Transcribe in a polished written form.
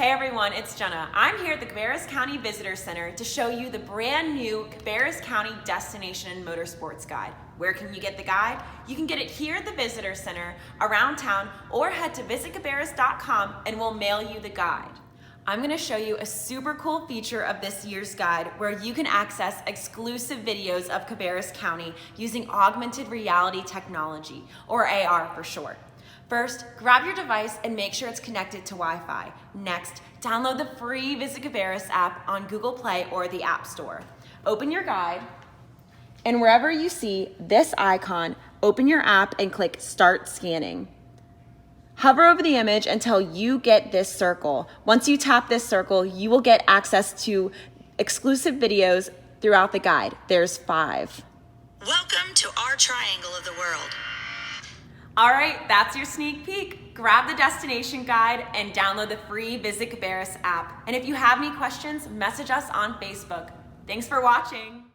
Hey everyone, it's Jenna. I'm here at the Cabarrus County Visitor Center to show you the brand new Cabarrus County Destination Motorsports Guide. Where can you get the guide? You can get it here at the Visitor Center, around town, or head to visitcabarrus.com and we'll mail you the guide. I'm going to show you a super cool feature of this year's guide where you can access exclusive videos of Cabarrus County using augmented reality technology, or AR for short. First, grab your device and make sure it's connected to Wi-Fi. Next, download the free Visit Cabarrus app on Google Play or the App Store. Open your guide, and wherever you see this icon, open your app and click Start Scanning. Hover over the image until you get this circle. Once you tap this circle, you will get access to exclusive videos throughout the guide. There's 5. Welcome to our triangle of the world. All right, that's your sneak peek. Grab the destination guide and download the free Visit Cabarrus app. And if you have any questions, message us on Facebook. Thanks for watching.